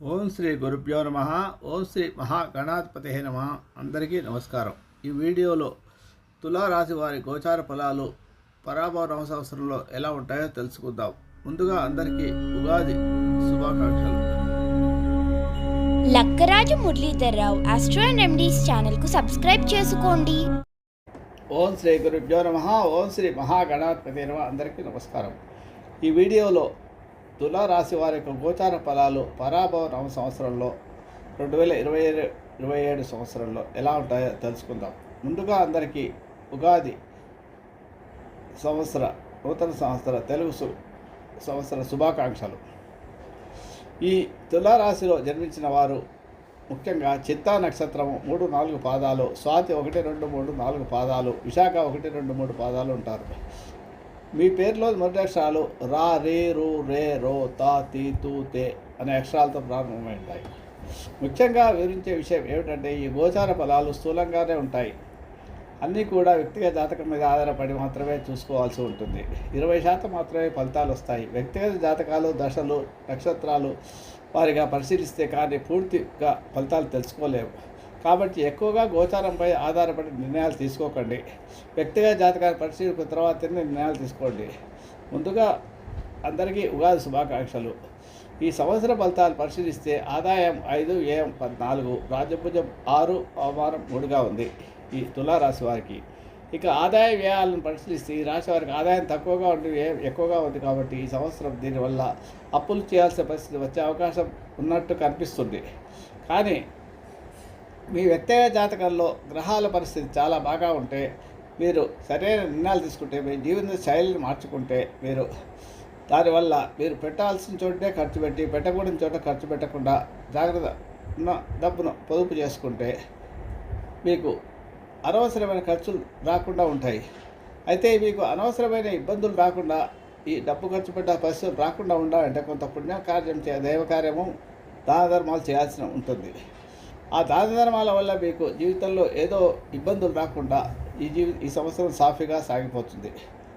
ఓం శ్రీ గురుభ్యో నమ. ఓం శ్రీ మహాగణాధిపతే నమ. అందరికీ నమస్కారం. ఈ వీడియోలో తులారాశి వారి గోచార ఫలాలు పరాభవ నవ సంవత్సరంలో ఎలా ఉంటాయో తెలుసుకుందాం. ముందుగా అందరికీ ఉగాది శుభాకాంక్షలు. Lakkaraju Muralidhar Rao astro and remedies ఛానల్కు సబ్స్క్రైబ్ చేసుకోండి. ఓం శ్రీ గురుభ్యో నమ. ఓం శ్రీ మహాగణాధిపతే నమ. అందరికీ నమస్కారం. ఈ వీడియోలో తులారాశి వారి యొక్క గోచార ఫలాలు పరాభవ నవ సంవత్సరంలో 2027 సంవత్సరంలో ఎలా ఉంటాయో తెలుసుకుందాం. ముందుగా అందరికీ ఉగాది నూతన సంవత్సర తెలుగు సంవత్సర శుభాకాంక్షలు. ఈ తులారాశిలో జన్మించిన వారు ముఖ్యంగా చిత్తా నక్షత్రము 3-4 పాదాలు, స్వాతి 1-2-3-4 పాదాలు, విశాఖ 1-2-3 పాదాలు ఉంటారు. మీ పేరులో మొదటి అక్షరాలు రా, రే, రు, రే, రో, తా, తీ, తూ, తే అనే అక్షరాలతో ప్రారంభమై ఉంటాయి. ముఖ్యంగా వివరించే విషయం ఏమిటంటే ఈ గోచార ఫలాలు స్థూలంగానే ఉంటాయి. అన్నీ కూడా వ్యక్తిగత జాతకం మీద ఆధారపడి మాత్రమే చూసుకోవాల్సి ఉంటుంది. 20% మాత్రమే ఫలితాలు వస్తాయి. వ్యక్తిగత జాతకాలు, దశలు, నక్షత్రాలు వారిగా పరిశీలిస్తే కానీ పూర్తిగా ఫలితాలు తెలుసుకోలేము. కాబట్టి ఎక్కువగా గోచారంపై ఆధారపడి నిర్ణయాలు తీసుకోకండి. వ్యక్తిగత జాతకాన్ని పరిశీలించిన తర్వాత నిర్ణయాలు తీసుకోండి. ముందుగా అందరికీ ఉగాది శుభాకాంక్షలు. ఈ సంవత్సర ఫలితాలు పరిశీలిస్తే ఆదాయం 5, వ్యయం 14, రాజభుజం 6, అవమానం 3గా ఉంది ఈ తులారాశి వారికి. ఇక ఆదాయ వ్యయాలను పరిశీలిస్తే ఈ రాశి వారికి ఆదాయం తక్కువగా ఉండి వ్యయం ఎక్కువగా ఉంది. కాబట్టి ఈ సంవత్సరం దీనివల్ల అప్పులు చేయాల్సిన పరిస్థితి వచ్చే అవకాశం ఉన్నట్టు కనిపిస్తుంది. కానీ మీ వ్యక్తిగత జాతకంలో గ్రహాల పరిస్థితి చాలా బాగా ఉంటే, మీరు సరైన నిర్ణయాలు తీసుకుంటే, మీ జీవన శైలిని మార్చుకుంటే, దానివల్ల మీరు పెట్టాల్సిన చోటే ఖర్చు పెట్టి పెట్టకూడని చోట ఖర్చు పెట్టకుండా జాగ్రత్త డబ్బును పొదుపు చేసుకుంటే మీకు అనవసరమైన ఖర్చులు రాకుండా ఉంటాయి. అయితే మీకు అనవసరమైన ఇబ్బందులు రాకుండా, ఈ డబ్బు ఖర్చు పెట్టే పరిస్థితులు రాకుండా ఉండాలంటే కొంత పుణ్యకార్యం దైవకార్యము, దాన ధర్మాలు చేయాల్సి ఉంటుంది. ఆ దాన ధర్మాల వల్ల మీకు జీవితంలో ఏదో ఇబ్బందులు రాకుండా ఈ సంవత్సరం సాఫీగా సాగిపోతుంది.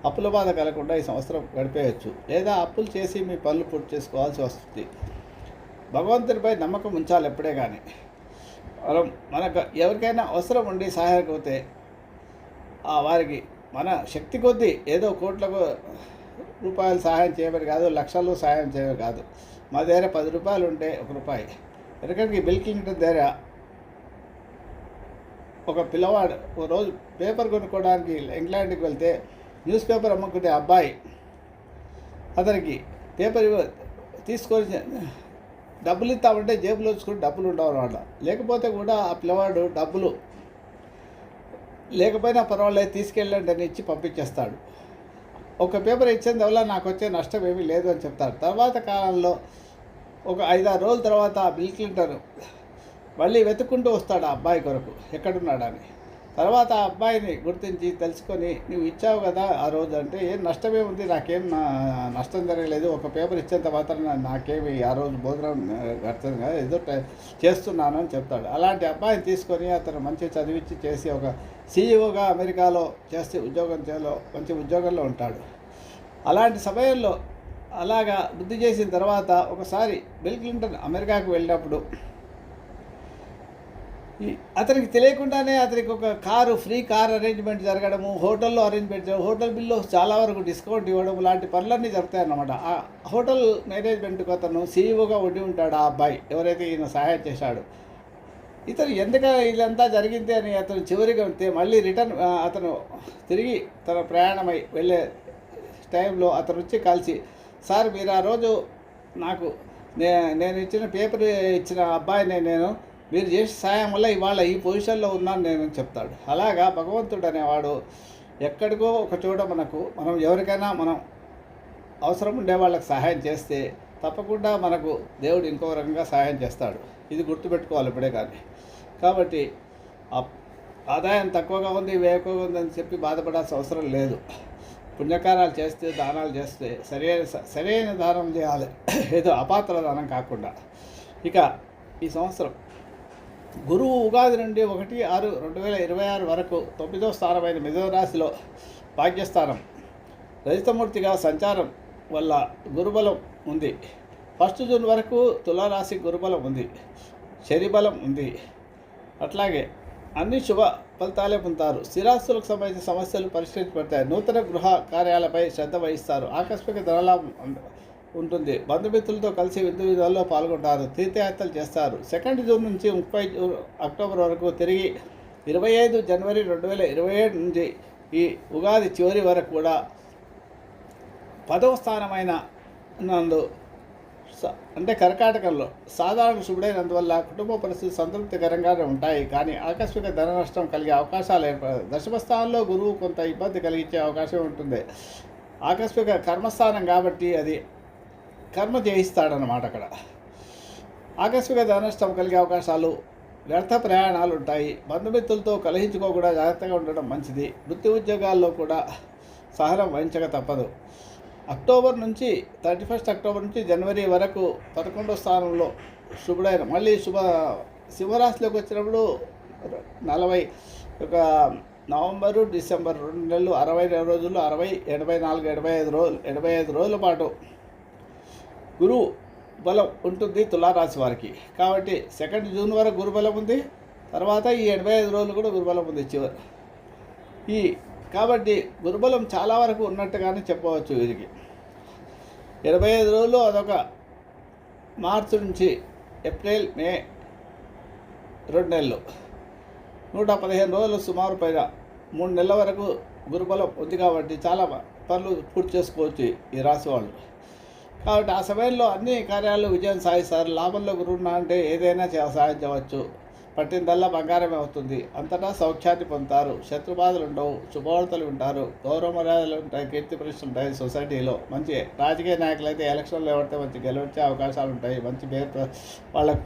అప్పుల బాధ కలగకుండా ఈ సంవత్సరం గడిపేయచ్చు. లేదా అప్పులు చేసి మీ పనులు పూర్తి చేసుకోవాల్సి వస్తుంది. భగవంతుడిపై నమ్మకం ఉంచాలి ఎప్పుడే కానీ. మనకు ఎవరికైనా అవసరం ఉండి సహాయం అవుతే వారికి మన శక్తి కొద్దీ ఏదో కోట్లకు రూపాయలు సహాయం చేయమని కాదు, లక్షలు సహాయం చేయమని కాదు. మా దగ్గర 10 రూపాయలు ఉంటే 1 రూపాయి. ఎందుకంటే బిల్ క్లింటన్ దగ్గర ఒక పిల్లవాడు ఒక రోజు పేపర్ కొనుక్కోవడానికి ఇంగ్లాండ్కి వెళ్తే న్యూస్ పేపర్ అమ్ముకునే అబ్బాయి అతనికి పేపర్ తీసుకొని డబ్బులు ఇస్తామంటే జేబులో వచ్చుకుని డబ్బులు ఉండవు అన్నమాట. లేకపోతే కూడా ఆ పిల్లవాడు డబ్బులు లేకపోయినా పర్వాలేదు తీసుకెళ్ళండి అని ఇచ్చి పంపించేస్తాడు. ఒక పేపర్ ఇచ్చేందు వల్ల నాకు వచ్చే నష్టం ఏమీ లేదు అని చెప్తాడు. తర్వాత కాలంలో ఒక 5-6 రోజుల తర్వాత బిల్ క్లింటన్ మళ్ళీ వెతుక్కుంటూ వస్తాడు ఆ అబ్బాయి కొరకు ఎక్కడున్నాడని. తర్వాత ఆ అబ్బాయిని గుర్తించి తెలుసుకొని, నువ్వు ఇచ్చావు కదా ఆ రోజు అంటే, ఏం నష్టమే ఉంది, నాకేం నష్టం జరగలేదు, ఒక పేపర్ ఇచ్చేంత మాత్రం నాకేమి ఆ రోజు భోజనం గడుతుంది కదా, ఏదో చేస్తున్నాను అని చెప్తాడు. అలాంటి అబ్బాయిని తీసుకొని అతను మంచి చదివించి చేసి ఒక సీఈఓగా అమెరికాలో చేసి మంచి ఉద్యోగంలో ఉంటాడు. అలాంటి సమయంలో అలాగా బుద్ధి చేసిన తర్వాత ఒకసారి బిల్ క్లింటన్ అమెరికాకు వెళ్ళినప్పుడు అతనికి తెలియకుండానే అతనికి ఒక ఫ్రీ కార్ అరేంజ్మెంట్ జరగడము, హోటల్లో అరేంజ్మెంట్ చేయడం, హోటల్ బిల్లు చాలా వరకు డిస్కౌంట్ ఇవ్వడం లాంటి పనులన్నీ జరుగుతాయన్నమాట. ఆ హోటల్ మేనేజ్మెంట్కి అతను సీఈఓగా ఉండి ఉంటాడు ఆ అబ్బాయి, ఎవరైతే ఈయన సహాయం చేశాడు. ఇతను ఎందుకని ఇదంతా జరిగింది అని అతను చివరిగా ఉంటే మళ్ళీ అతను తిరిగి తన ప్రయాణమై వెళ్ళే టైంలో అతను వచ్చి కలిసి, సార్ మీరు ఆ రోజు నాకు నేను ఇచ్చిన పేపర్ ఇచ్చిన అబ్బాయిని మీరు చేసే సాయం వల్ల ఇవాళ ఈ పొజిషన్లో ఉన్నాను నేను చెప్తాడు. అలాగా భగవంతుడు అనేవాడు ఎక్కడికో ఒక చోట మనం ఎవరికైనా మనం అవసరం ఉండే వాళ్ళకి సహాయం చేస్తే తప్పకుండా మనకు దేవుడు ఇంకో రకంగా సహాయం చేస్తాడు. ఇది గుర్తుపెట్టుకోవాలి ఇప్పుడే కానీ. కాబట్టి ఆదాయం తక్కువగా ఉంది, ఎక్కువగా ఉందని చెప్పి బాధపడాల్సిన అవసరం లేదు. పుణ్యకారాలు చేస్తే, దానాలు చేస్తే సరైన దానం చేయాలి, ఏదో అపాత్ర దానం కాకుండా. ఇక ఈ సంవత్సరం గురువు ఉగాది నుండి 1/6/2026 వరకు 9వ స్థానమైన మిథున రాశిలో భాగ్యస్థానం రజితమూర్తిగా సంచారం వల్ల గురుబలం ఉంది. 1 జూన్ వరకు తులారాశి గురుబలం ఉంది, శనిబలం ఉంది. అట్లాగే అన్ని శుభ ఫలితాలే పొందుతారు. స్థిరాస్తులకు సంబంధించిన సమస్యలు పరిష్కరించబడతాయి. నూతన గృహ కార్యాలపై శ్రద్ధ వహిస్తారు. ఆకస్మిక ధనలాభం ఉంటుంది. బంధుమిత్రులతో కలిసి విందు విధాల్లో పాల్గొంటారు. తీర్థయాత్రలు చేస్తారు. 2 జూన్ నుంచి 30 అక్టోబర్ వరకు తిరిగి 25 జనవరి 2027 నుంచి ఈ ఉగాది చివరి వరకు కూడా 10వ స్థానమైన నందు అంటే కర్కాటకంలో సాధారణ శుభుడైనందువల్ల కుటుంబ పరిస్థితులు సంతృప్తికరంగానే ఉంటాయి. కానీ ఆకస్మిక ధన నష్టం కలిగే అవకాశాలు ఏర్పడతాయి. దశమ స్థానంలో గురువు కొంత ఇబ్బంది కలిగించే అవకాశం ఉంటుంది. ఆకస్మిక కర్మస్థానం కాబట్టి అది కర్మ చేయిస్తాడన్నమాట. అక్కడ ఆకస్మిక ధన నష్టం కలిగే అవకాశాలు, వ్యర్థ ప్రయాణాలు ఉంటాయి. బంధుమిత్రులతో కలహించుకోకుండా జాగ్రత్తగా ఉండడం మంచిది. వృత్తి ఉద్యోగాల్లో కూడా సహనం వహించక తప్పదు. అక్టోబర్ నుంచి 31 అక్టోబర్ నుంచి జనవరి వరకు 11వ స్థానంలో శుభుడైన మళ్ళీ సింహరాశిలోకి వచ్చినప్పుడు 40 నవంబరు డిసెంబర్ 2 నెలలు 60 రోజులు 60 84 75 రోజుల పాటు గురువు బలం ఉంటుంది తులారాశి వారికి. కాబట్టి 2 జూన్ వరకు గురుబలం ఉంది. తర్వాత ఈ 85 రోజులు కూడా గురుబలం ఉంది చివరి. కాబట్టి గురుబలం చాలా వరకు ఉన్నట్టుగానే చెప్పవచ్చు వీరికి. 85 రోజులు అదొక మార్చి నుంచి ఏప్రిల్ మే 2 నెలలు 115 రోజులు సుమారు పైగా 3 నెలల వరకు గురుబలం ఉంది. కాబట్టి చాలా పనులు పూర్తి చేసుకోవచ్చు ఈ రాశి వాళ్ళు. కాబట్టి ఆ సమయంలో అన్ని కార్యాలు విజయం సాధిస్తారు. లాభంలో గురువున్నా అంటే ఏదైనా సాధించవచ్చు. పట్టిందల్లా బంగారమే అవుతుంది. అంతటా సౌఖ్యాన్ని పొందుతారు. శత్రుబాధలు ఉండవు. శుభవార్తలు వింటారు. గౌరవ మర్యాదలు ఉంటాయి. కీర్తి ప్రతిష్టలు ఉంటాయి. సొసైటీలో మంచి రాజకీయ నాయకులు అయితే ఎలక్షన్లో ఎవరితే మంచి గెలిచే అవకాశాలు ఉంటాయి. మంచి పేరు వాళ్ళకి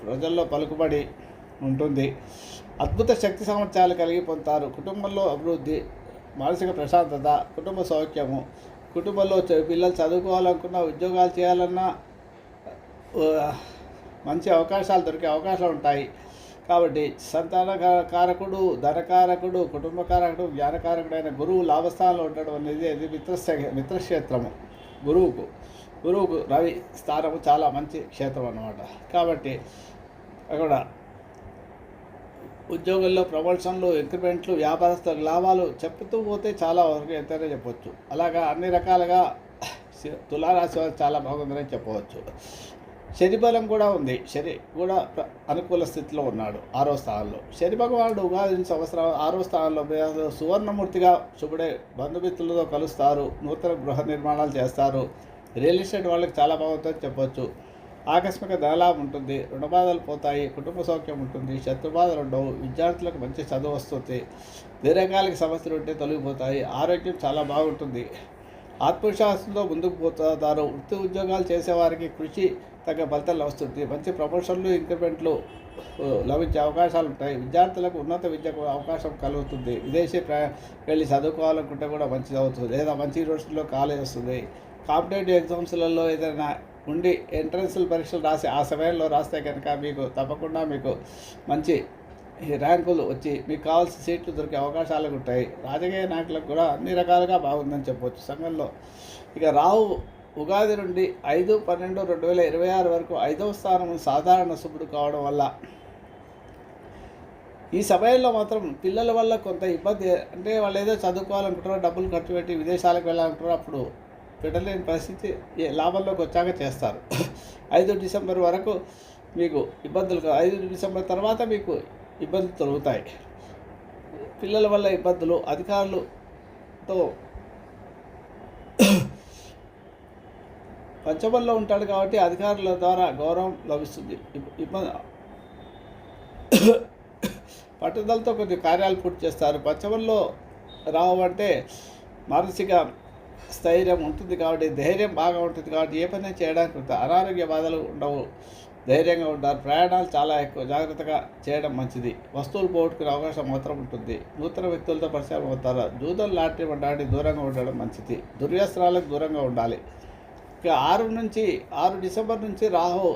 ప్రజల్లో పలుకుబడి ఉంటుంది. అద్భుత శక్తి సామర్థ్యాలు కలిగి పొందుతారు. కుటుంబంలో అభివృద్ధి, మానసిక ప్రశాంతత, కుటుంబ సౌఖ్యము, కుటుంబంలో పిల్లలు చదువుకోవాలనుకున్నా, ఉద్యోగాలు చేయాలన్నా మంచి అవకాశాలు దొరికే అవకాశాలు ఉంటాయి. కాబట్టి సంతాన కారకుడు, ధనకారకుడు, కుటుంబకారకుడు, జ్ఞానకారకుడైన గురువు లాభస్థానంలో ఉండడం అనేది అది మిత్రక్షేత్రము. గురువుకు రవి స్థానము చాలా మంచి క్షేత్రం అన్నమాట. కాబట్టి అక్కడ ఉద్యోగుల్లో ప్రమోషన్లు, ఇంక్రిమెంట్లు, వ్యాపారస్తులకు లాభాలు చెప్పుతూ పోతే చాలా వరకు ఎంతైనా చెప్పవచ్చు. అలాగా అన్ని రకాలుగా తులారాశి వారు చాలా బాగుందని చెప్పవచ్చు. శని బలం కూడా ఉంది. శని కూడా అనుకూల స్థితిలో ఉన్నాడు 6వ స్థానంలో. శని భగవానుడు ఉగాది సంవత్సరం 6వ స్థానంలో సువర్ణమూర్తిగా శుభుడే. బంధుమిత్రులతో కలుస్తారు. నూతన గృహ నిర్మాణాలు చేస్తారు. రియల్ ఎస్టేట్ వాళ్ళకి చాలా బాగుంటుందని చెప్పవచ్చు. ఆకస్మిక ధనలాభం ఉంటుంది. రుణబాధలు పోతాయి. కుటుంబ సౌఖ్యం ఉంటుంది. శత్రుబాధలు ఉండవు. విద్యార్థులకు మంచి చదువు వస్తుంది. దీర్ఘకాలిక సమస్యలు ఉంటే తొలగిపోతాయి. ఆరోగ్యం చాలా బాగుంటుంది. ఆత్మవిశ్వాసంతో ముందుకు పోతారు. వృత్తి ఉద్యోగాలు చేసేవారికి కృషి తగ్గ ఫలితాలు వస్తుంది. మంచి ప్రమోషన్లు, ఇంక్రిమెంట్లు లభించే అవకాశాలు ఉంటాయి. విద్యార్థులకు ఉన్నత విద్యకు అవకాశం కలుగుతుంది. విదేశీ వెళ్ళి చదువుకోవాలనుకుంటే కూడా మంచిది అవుతుంది. లేదా మంచి యూనివర్సిటీలో కాలేజ్ వస్తుంది. కాంపిటేటివ్ ఎగ్జామ్స్లలో ఏదైనా ఉండి ఎంట్రన్స్ల పరీక్షలు రాసి ఆ సమయంలో రాస్తే కనుక తప్పకుండా మీకు మంచి ర్యాంకులు వచ్చి మీకు కావాల్సిన సీట్లు దొరికే అవకాశాలు ఉంటాయి. రాజకీయ నాయకులకు కూడా అన్ని రకాలుగా బాగుందని చెప్పవచ్చు సంఘంలో. ఇక రాహు ఉగాది నుండి 5/12/2026 వరకు 5వ స్థానం సాధారణ శుభుడు కావడం వల్ల ఈ సమయంలో మాత్రం పిల్లల వల్ల కొంత ఇబ్బంది. అంటే వాళ్ళు ఏదో చదువుకోవాలనుకుంటారో, డబ్బులు ఖర్చు పెట్టి విదేశాలకు వెళ్ళాలనుకుంటారో అప్పుడు పెట్టలేని పరిస్థితి లాభంలోకి వచ్చాక చేస్తారు. 5 డిసెంబర్ వరకు మీకు ఇబ్బందులు, 5 డిసెంబర్ తర్వాత మీకు ఇబ్బందులు తొలుగుతాయి. పిల్లల వల్ల ఇబ్బందులు, అధికారులతో పంచమంలో ఉంటాడు కాబట్టి అధికారుల ద్వారా గౌరవం లభిస్తుంది. పట్టుదలతో కొన్ని కార్యాలు పూర్తి చేస్తారు. పంచమంలో రావంటే మానసిక స్థైర్యం ఉంటుంది కాబట్టి, ధైర్యం బాగా ఉంటుంది కాబట్టి ఏ పని చేయడానికి ఉంటుంది. అనారోగ్య బాధలు ఉండవు. ధైర్యంగా ఉంటారు. ప్రయాణాలు చాలా ఎక్కువ జాగ్రత్తగా చేయడం మంచిది. వస్తువులు పోగొట్టుకునే అవకాశం మాత్రం ఉంటుంది. నూతన వ్యక్తులతో పరిచయం అవుతారు. జూదం, లాటరీ వంటి దూరంగా ఉండడం మంచిది. దుర్వ్యసనాలకు దూరంగా ఉండాలి. ఇక 6 డిసెంబర్ నుంచి రాహు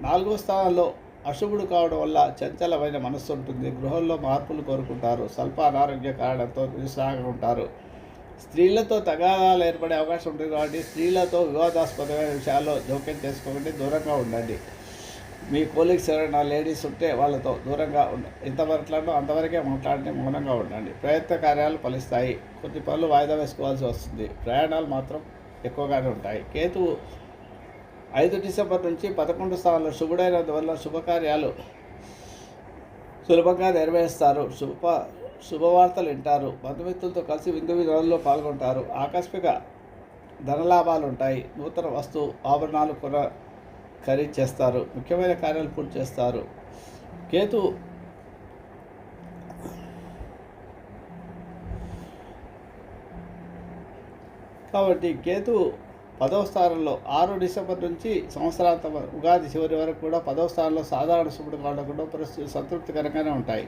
4వ స్థానంలో అశుభుడు కావడం వల్ల చంచలమైన మనస్సు ఉంటుంది. గృహంలో మార్పులు కోరుకుంటారు. స్వల్ప అనారోగ్య కారణంతో నిరుత్సాహంగా ఉంటారు. స్త్రీలతో తగాదాలు ఏర్పడే అవకాశం ఉంటుంది కాబట్టి స్త్రీలతో వివాదాస్పదమైన విషయాల్లో జోక్యం చేసుకోకండి, దూరంగా ఉండండి. మీ కోలీగ్స్ ఎవరైనా లేడీస్ ఉంటే వాళ్ళతో దూరంగా ఎంత మాట్లాడో అంతవరకే మాట్లాడండి, మౌనంగా ఉండండి. ప్రయత్న కార్యాలు ఫలిస్తాయి. కొన్ని పనులు వాయిదా వేసుకోవాల్సి వస్తుంది. ప్రయాణాలు మాత్రం ఎక్కువగానే ఉంటాయి. కేతువు 5 డిసెంబర్ నుంచి 11 స్థానంలో శుభుడైనందువల్ల శుభకార్యాలు సులభంగా నెరవేరుస్తారు. శుభవార్తలు వింటారు. బంధుమిత్రులతో కలిసి విందు వినోదంలో పాల్గొంటారు. ఆకస్మిక ధనలాభాలు ఉంటాయి. నూతన వస్తువు ఆభరణాలు ఖరీదు చేస్తారు. ముఖ్యమైన కార్యాలు పూర్తి చేస్తారు. కేతు కాబట్టి కేతు 10వ స్థానంలో 6 డిసెంబర్ నుంచి సంవత్సరాంతం ఉగాది చివరి వరకు కూడా 10వ స్థానంలో సాధారణ శుభుడు కావడం పరిస్థితులు సంతృప్తికరంగానే ఉంటాయి.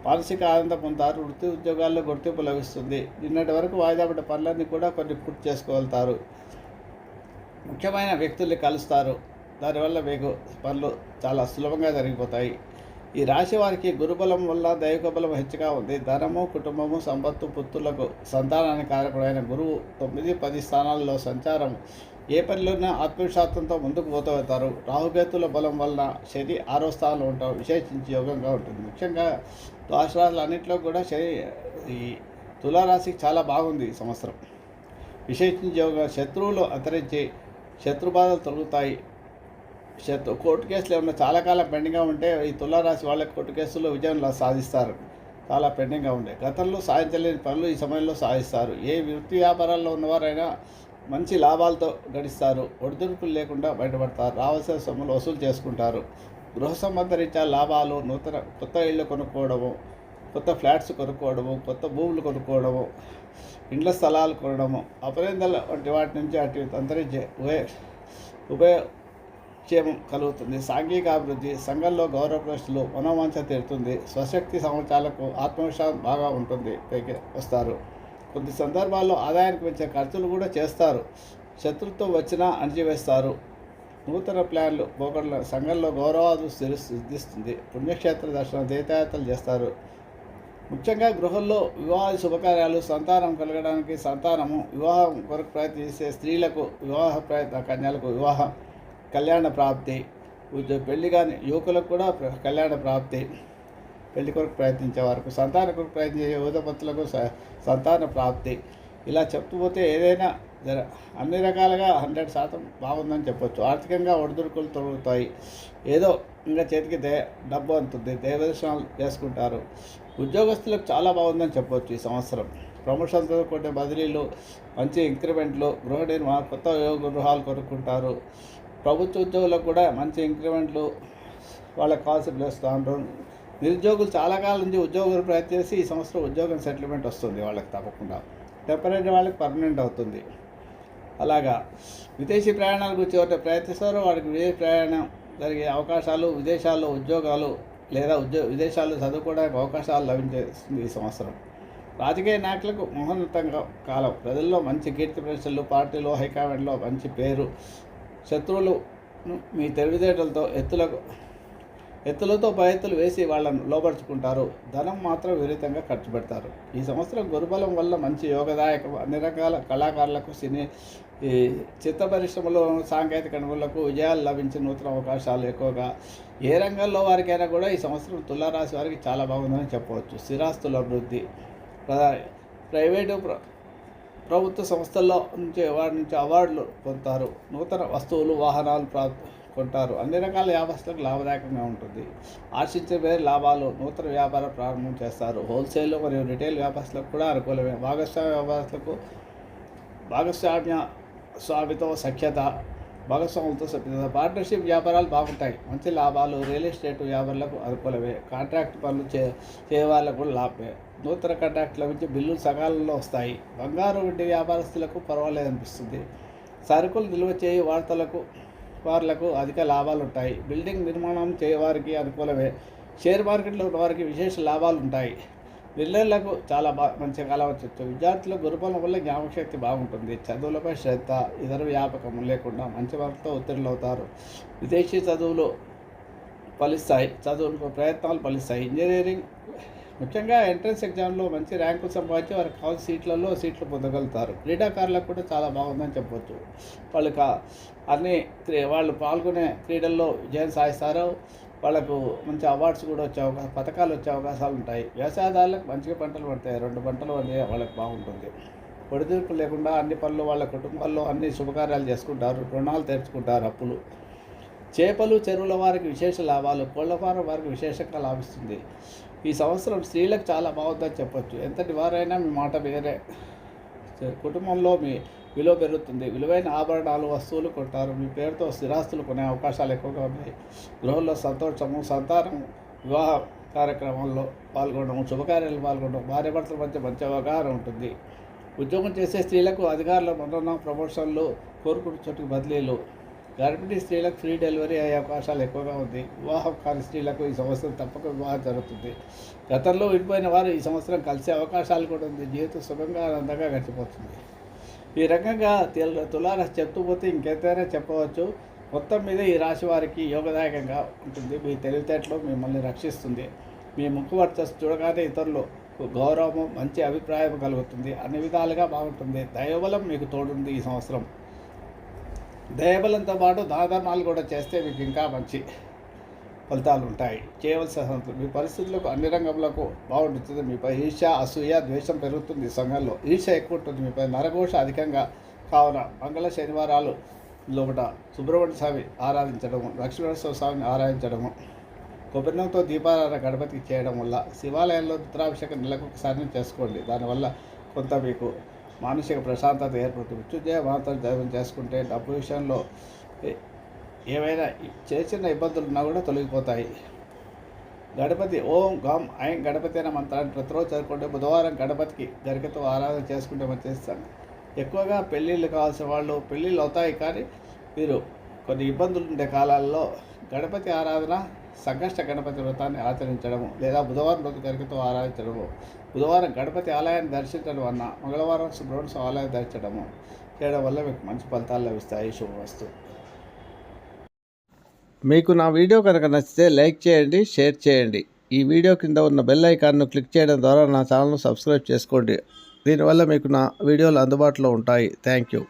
మానసిక ఆనందం పొందుతారు. వృత్తి ఉద్యోగాల్లో గుర్తింపు లభిస్తుంది. నిన్నటి వరకు వాయిదా పడ్డ పనులన్నీ కూడా కొన్ని పూర్తి చేసుకోగలుగుతారు. ముఖ్యమైన వ్యక్తుల్ని కలుస్తారు. దానివల్ల మీకు పనులు చాలా సులభంగా జరిగిపోతాయి. ఈ రాశి వారికి గురుబలం వల్ల దైవిక బలం హెచ్చుగా ఉంది. ధనము, కుటుంబము, సంపత్తు, పుత్రులకు సంతానానికి కారకుడైన గురువు 9, 10 స్థానాల్లో సంచారం ఏ పనిలోనే ఆత్మవిశ్వాసంతో ముందుకు పోతారు. రాహుకేతుల బలం వలన శని 6వ స్థానంలో ఉంటాం. విశేషించి యోగంగా ఉంటుంది. ముఖ్యంగా రాశులన్నింటిలో కూడా శని ఈ తులారాశికి చాలా బాగుంది ఈ సంవత్సరం. విశేషించి యోగం. శత్రువులు అంతరించి శత్రుబాధలు తొలగుతాయి. కోర్టు కేసులు ఏమన్నా చాలా కాలం పెండింగ్గా ఉంటే ఈ తులారాశి వాళ్ళకి కోర్టు కేసుల్లో విజయం సాధిస్తారు. చాలా పెండింగ్గా ఉండే గతంలో సాధించలేని పనులు ఈ సమయంలో సాధిస్తారు. ఏ వృత్తి వ్యాపారాల్లో ఉన్నవారైనా మంచి లాభాలతో గడిస్తారు. ఒడిదుడుకులు లేకుండా బయటపడతారు. రావాల్సిన సొమ్ములు వసూలు చేసుకుంటారు. గృహ సంబంధ రీత్యా లాభాలు, కొత్త ఇళ్ళు కొనుక్కోవడము, కొత్త ఫ్లాట్స్ కొనుక్కోవడము, కొత్త భూములు కొనుక్కోవడము, ఇండ్ల స్థలాలు కొనడము, అపరిందల వంటి వాటి నుంచి అటు అంతరించి క్షేమం కలుగుతుంది. సాంఘిక అభివృద్ధి, సంఘంలో గౌరవ ప్రశ్నలు, మనోవాంఛ తీరుతుంది. స్వశక్తి సంవత్సరాలకు ఆత్మవిశ్వాసం బాగా ఉంటుంది. పైకి వస్తారు. కొన్ని సందర్భాల్లో ఆదాయానికి వచ్చే ఖర్చులు కూడా చేస్తారు. శత్రుత్వం వచ్చినా అణిచివేస్తారు. నూతన ప్లాన్లు పోగొట్ల సంఘంలో గౌరవాలు సిద్ధిస్తుంది. పుణ్యక్షేత్ర దర్శనం, తీర్థయాత్రలు చేస్తారు. ముఖ్యంగా గృహంలో వివాహ శుభకార్యాలు, సంతానం కలగడానికి, వివాహం కొరకు ప్రయత్నించే స్త్రీలకు, వివాహ ప్రయత్న కన్యలకు కళ్యాణ ప్రాప్తి, పెళ్లి కాని యువకులకు కూడా కళ్యాణ ప్రాప్తి, పెళ్లి కొరకు ప్రయత్నించే వారికి, సంతాన కొరకు ప్రయత్నించే యువతపత్తులకు సంతాన ప్రాప్తి. ఇలా చెప్పుపోతే ఏదైనా అన్ని రకాలుగా 100% బాగుందని చెప్పొచ్చు. ఆర్థికంగా ఒడిదుడుకులు తొలగుతాయి. ఏదో ఇంకా చేతికి డబ్బు అంతుంది. దైవదర్శనాలు చేసుకుంటారు. ఉద్యోగస్తులకు చాలా బాగుందని చెప్పొచ్చు ఈ సంవత్సరం. ప్రమోషన్తో కొన్ని బదిలీలు, మంచి ఇంక్రిమెంట్లు, గృహ నిర్మాణ, కొత్త గృహాలు కొనుక్కుంటారు. ప్రభుత్వ ఉద్యోగులకు కూడా మంచి ఇంక్రిమెంట్లు, వాళ్ళకి కావాల్సిన ప్లేస్తాండ్రు. నిరుద్యోగులు చాలా కాలం నుంచి ఉద్యోగులు ప్రయత్నించి ఈ సంవత్సరం ఉద్యోగం సెటిల్మెంట్ వస్తుంది వాళ్ళకి తప్పకుండా. టెంపరీ వాళ్ళకి పర్మనెంట్ అవుతుంది. అలాగా విదేశీ ప్రయాణాల గురించి ఎవరైతే ప్రయత్నిస్తారో వారికి విదేశీ ప్రయాణం జరిగే అవకాశాలు, విదేశాల్లో ఉద్యోగాలు లేదా విదేశాల్లో చదువుకోవడానికి అవకాశాలు లభించేస్తుంది ఈ సంవత్సరం. రాజకీయ నాయకులకు మహోన్నతంగా కాలం. ప్రజల్లో మంచి కీర్తి ప్రతిష్టలు, పార్టీలో హైకమాండ్లో మంచి పేరు. శత్రువులు మీ తెలివితేటలతో ఎత్తులతో ఎత్తులు వేసి వాళ్ళను లోపరుచుకుంటారు. ధనం మాత్రం విపరీతంగా ఖర్చు పెడతారు. ఈ సంవత్సరం గురుబలం వల్ల మంచి యోగదాయకం. అన్ని రకాల కళాకారులకు, ఈ చిత్ర పరిశ్రమలో, సాంకేతిక నిపుణులకు విజయాలు లభించిన నూతన అవకాశాలు ఎక్కువగా. ఏ రంగంలో వారికైనా కూడా ఈ సంవత్సరం తులారాశి వారికి చాలా బాగుందని చెప్పవచ్చు. స్థిరాస్తుల అభివృద్ధి, ప్రైవేటు ప్రభుత్వ సంస్థల్లో నుంచి వారి నుంచి అవార్డులు పొందుతారు. నూతన వస్తువులు, వాహనాలు కొంటారు. అన్ని రకాల వ్యాపారస్తులకు లాభదాయకంగా ఉంటుంది. ఆశించే వేరే లాభాలు. నూతన వ్యాపారం ప్రారంభం చేస్తారు. హోల్సేల్ మరియు రిటైల్ వ్యాపారస్తులకు కూడా అనుకూలమే. భాగస్వామ్య వ్యాపారస్తులకు స్వామితో సఖ్యత, భాగస్వాములతో సఖ్యత. పార్ట్నర్షిప్ వ్యాపారాలు బాగుంటాయి. మంచి లాభాలు. రియల్ ఎస్టేట్ వ్యాపారులకు అనుకూలమే. కాంట్రాక్ట్ పనులు చేయ వాళ్ళకు కూడా లాభమే. నూతన కాంట్రాక్ట్ లభించి బిల్లులు సకాలంలో వస్తాయి. బంగారు వంటి వ్యాపారస్తులకు పర్వాలేదనిపిస్తుంది. సరుకులు నిల్వ చేయి వాళ్లకు అధిక లాభాలు ఉంటాయి. బిల్డింగ్ నిర్మాణం చేయవారికి అనుకూలమే. షేర్ మార్కెట్లో ఉన్న వారికి విశేష లాభాలు ఉంటాయి. పిల్లలకు చాలా మంచి కాలం వచ్చచ్చు. విద్యార్థులకు గురుబలం వల్ల జ్ఞాపకశక్తి బాగుంటుంది. చదువులపై శ్రద్ధ, ఇతర వ్యాపకం లేకుండా మంచి మార్కులతో ఉత్తీర్ణులు అవుతారు. విదేశీ చదువులు ఫలిస్తాయి. చదువులకు ప్రయత్నాలు ఫలిస్తాయి. ఇంజనీరింగ్ ముఖ్యంగా ఎంట్రన్స్ ఎగ్జామ్లో మంచి ర్యాంకులు సంపాదించి వారికి కావాల్సిన సీట్లు పొందగలుగుతారు. క్రీడాకారులకు కూడా చాలా బాగుందని చెప్పవచ్చు. వాళ్ళు పాల్గొనే క్రీడల్లో విజయం సాధిస్తారు. వాళ్ళకు మంచి అవార్డ్స్ కూడా పథకాలు వచ్చే అవకాశాలు ఉంటాయి. వ్యవసాయదారులకు మంచిగా పంటలు పడతాయి. 2 పంటలు అంటే వాళ్ళకి బాగుంటుంది. ఒడిదుడుకు లేకుండా అన్ని పనులు వాళ్ళ కుటుంబాల్లో అన్ని శుభకార్యాలు చేసుకుంటారు. రుణాలు తెరుచుకుంటారు. అప్పులు చేపలు చెరువుల వారికి విశేష లాభాలు, కోళ్ల ఫారం వారికి విశేషంగా లాభిస్తుంది. ఈ సంవత్సరం స్త్రీలకు చాలా బాగుందని చెప్పొచ్చు. ఎంతటి వారైనా మీ మాట వేరే. కుటుంబంలో మీ విలువ పెరుగుతుంది. విలువైన ఆభరణాలు వస్తువులు కొంటారు. మీ పేరుతో స్థిరాస్తులు కొనే అవకాశాలు ఎక్కువగా ఉన్నాయి. గృహంలో సంతోషము, సంతానం, వివాహ కార్యక్రమాల్లో పాల్గొనడం, శుభకార్యాలు పాల్గొనడం, భార్యాభర్తల మధ్య మంచి అవగాహన ఉంటుంది. ఉద్యోగం చేసే స్త్రీలకు అధికారుల మన్నన, ప్రమోషన్లు, కోరుకున్న చోటుకు బదిలీలు. గర్భిణీ స్త్రీలకు ఫ్రీ డెలివరీ అయ్యే అవకాశాలు ఎక్కువగా ఉంది. వివాహం కాని స్త్రీలకు ఈ సంవత్సరం తప్పక వివాహం జరుగుతుంది. గతంలో విడిపోయిన వారు ఈ సంవత్సరం కలిసే అవకాశాలు కూడా ఉంది. జీవితం సుఖంగా ఆనందంగా గడిచిపోతుంది. ఈ రకంగా తులారాశి చెప్తూ పోతే ఇంకెంతైనా చెప్పవచ్చు. మొత్తం మీద ఈ రాశి వారికి యోగదాయకంగా ఉంటుంది. మీ తెలివితేటలు మిమ్మల్ని రక్షిస్తుంది. మీ ముక్కు వర్చస్సు చూడగానే ఇతరులు గౌరవము, మంచి అభిప్రాయం కలుగుతుంది. అన్ని విధాలుగా బాగుంటుంది. దైవబలం మీకు తోడుంది. ఈ సంవత్సరం దైవబలంతో పాటు దానధర్మాలు కూడా చేస్తే మీకు ఇంకా మంచి ఫలితాలు ఉంటాయి. చేయవలసిన సంతులు మీ పరిస్థితులకు అన్ని రంగంలోకి బాగుంటుంది. మీపై ఈర్ష, అసూయ, ద్వేషం పెరుగుతుంది. సంఘంలో ఈర్ష ఎక్కువ ఉంటుంది. మీపై నరఘోష అధికంగా కావున మంగళ శనివారాలు లోపల సుబ్రహ్మణ్య స్వామి ఆరాధించడము, లక్ష్మీనరసింహ స్వామిని ఆరాధించడము, కొబ్బరినంతో దీపారాధన గణపతికి చేయడం వల్ల, శివాలయంలో రుద్రాభిషేకం నెలకు ఒకసారి చేసుకోండి. దానివల్ల కొంత మీకు మానసిక ప్రశాంతత ఏర్పడుతుంది. మృత్యుంజయ మాత్రం దైవం చేసుకుంటే డబ్బు విషయంలో ఏవైనా చిన్న ఇబ్బందులు ఉన్నా కూడా తొలగిపోతాయి. గణపతి ఓం గం ఐం గణపతి అనే మంత్రాన్ని ప్రతిరోజు చదువుకుంటే, బుధవారం గణపతికి గరికతో ఆరాధన చేసుకుంటే మంచిస్తాను. ఎక్కువగా పెళ్ళిళ్ళు కావాల్సిన వాళ్ళు పెళ్ళిళ్ళు అవుతాయి. కానీ మీరు కొన్ని ఇబ్బందులు ఉండే కాలాల్లో గణపతి ఆరాధన, సంకష్ట గణపతి వ్రతాన్ని ఆచరించడము, లేదా బుధవారం రోజు గరికతో ఆరాధించడము, బుధవారం గణపతి ఆలయాన్ని దర్శించడం వలన, మంగళవారం సుబ్రహ్మణ్య స్వామి ఆలయాన్ని దర్శించడము చేయడం వల్ల మీకు మంచి ఫలితాలు లభిస్తాయి. శుభవస్తు. మీకు నా వీడియో కనుక నచ్చితే లైక్ చేయండి, షేర్ చేయండి. ఈ వీడియో కింద ఉన్న బెల్ ఐకాన్ను క్లిక్ చేయడం ద్వారా నా ఛానల్ను సబ్స్క్రైబ్ చేసుకోండి. దీనివల్ల మీకు నా వీడియోలు అందుబాటులో ఉంటాయి. Thank you.